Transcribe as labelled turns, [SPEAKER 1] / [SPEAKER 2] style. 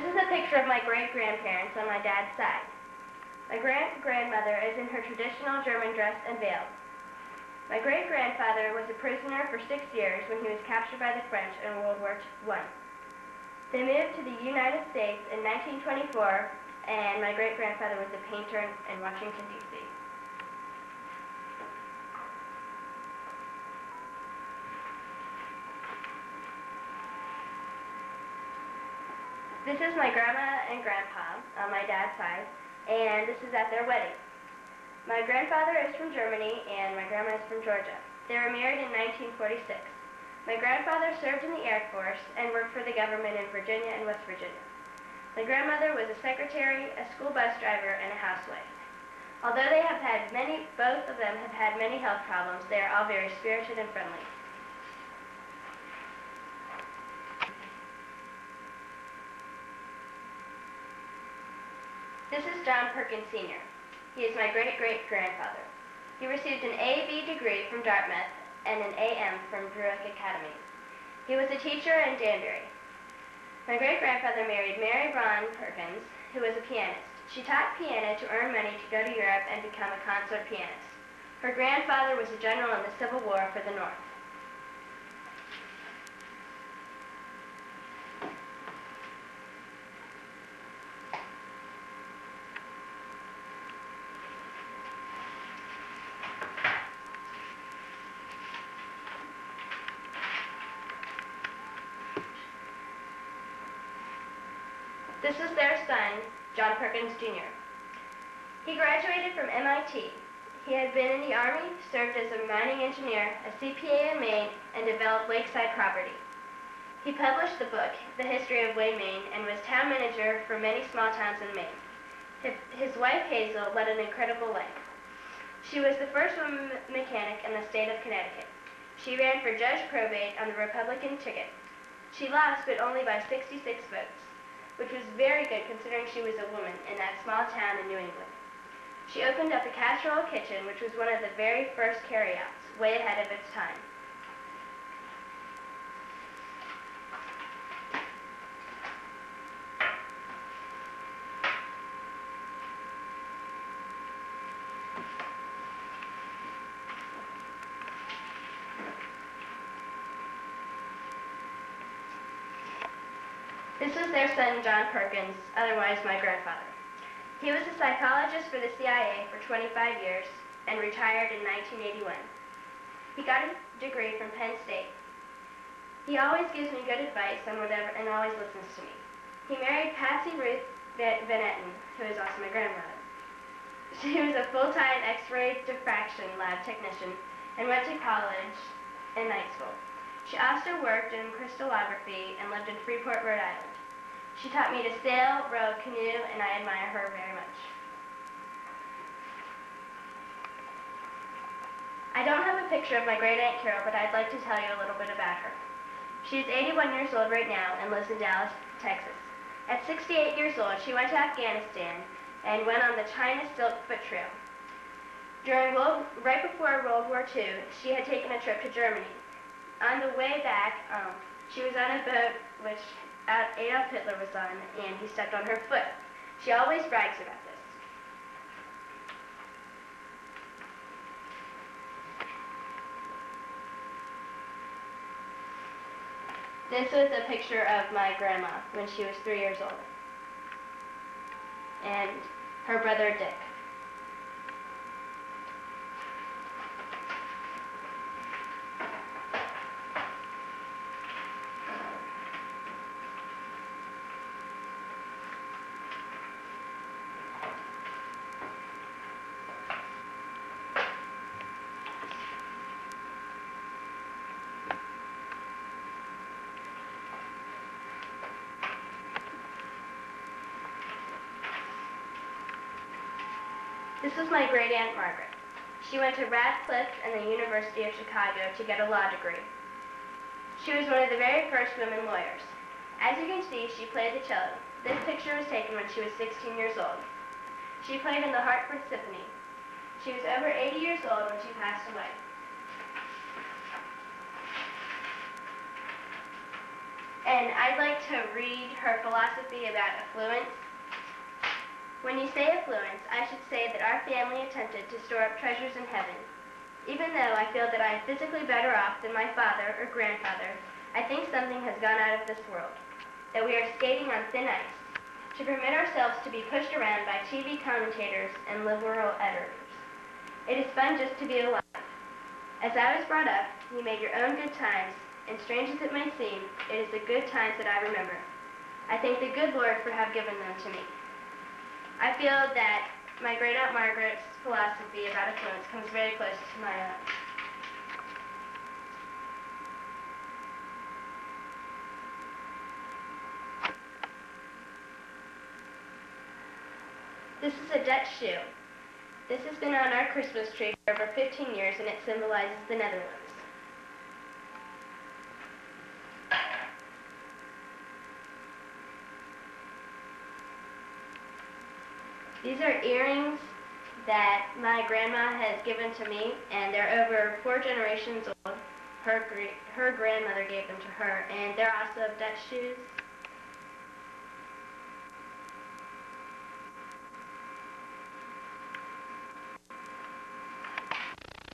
[SPEAKER 1] This is a picture of my great-grandparents on my dad's side. My great-grandmother is in her traditional German dress and veil. My great-grandfather was a prisoner for 6 years when he was captured by the French in World War I. They moved to the United States in 1924, and my great-grandfather was a painter in Washington, D.C. This is my grandma and grandpa on my dad's side, and this is at their wedding. My grandfather is from Germany, and my grandma is from Georgia. They were married in 1946. My grandfather served in the Air Force and worked for the government in Virginia and West Virginia. My grandmother was a secretary, a school bus driver, and a housewife. Although both of them have had many health problems, they are all very spirited and friendly. This is John Perkins Sr. He is my great-great-grandfather. He received an A.B. degree from Dartmouth and an A.M. from Druick Academy. He was a teacher in Danbury. My great-grandfather married Mary Braun Perkins, who was a pianist. She taught piano to earn money to go to Europe and become a concert pianist. Her grandfather was a general in the Civil War for the North. This is their son, John Perkins Jr. He graduated from MIT. He had been in the Army, served as a mining engineer, a CPA in Maine, and developed lakeside property. He published the book, The History of Wayne, Maine, and was town manager for many small towns in Maine. His wife, Hazel, led an incredible life. She was the first woman mechanic in the state of Connecticut. She ran for judge probate on the Republican ticket. She lost, but only by 66 votes, which was very good considering she was a woman in that small town in New England. She opened up a casserole kitchen, which was one of the very first carryouts, way ahead of its time. This is their son, John Perkins, otherwise my grandfather. He was a psychologist for the CIA for 25 years and retired in 1981. He got a degree from Penn State. He always gives me good advice on whatever and always listens to me. He married Patsy Ruth Van Etten, who is also my grandmother. She was a full-time X-ray diffraction lab technician and went to college and night school. She also worked in crystallography and lived in Freeport, Rhode Island. She taught me to sail, row, canoe, and I admire her very much. I don't have a picture of my great-aunt Carol, but I'd like to tell you a little bit about her. She's 81 years old right now and lives in Dallas, Texas. At 68 years old, she went to Afghanistan and went on the China Silk Foot Trail. Right before World War II, she had taken a trip to Germany. On the way back, she was on a boat which Adolf Hitler was on, and he stepped on her foot. She always brags about this. This was a picture of my grandma when she was 3 years old, and her brother Dick. This is my great-aunt Margaret. She went to Radcliffe and the University of Chicago to get a law degree. She was one of the very first women lawyers. As you can see, she played the cello. This picture was taken when she was 16 years old. She played in the Hartford Symphony. She was over 80 years old when she passed away. and I'd like to read her philosophy about affluence. When you say affluence, I should say that our family attempted to store up treasures in heaven. Even though I feel that I am physically better off than my father or grandfather, I think something has gone out of this world, that we are skating on thin ice, to permit ourselves to be pushed around by TV commentators and liberal editors. It is fun just to be alive. As I was brought up, you made your own good times, and strange as it may seem, it is the good times that I remember. I thank the good Lord for have given them to me. I feel that my great-aunt Margaret's philosophy about affluence comes very close to my own. This is a Dutch shoe. This has been on our Christmas tree for over 15 years, and it symbolizes the Netherlands. These are earrings that my grandma has given to me, and they're over 4 generations old. Her grandmother gave them to her, and they're also Dutch shoes.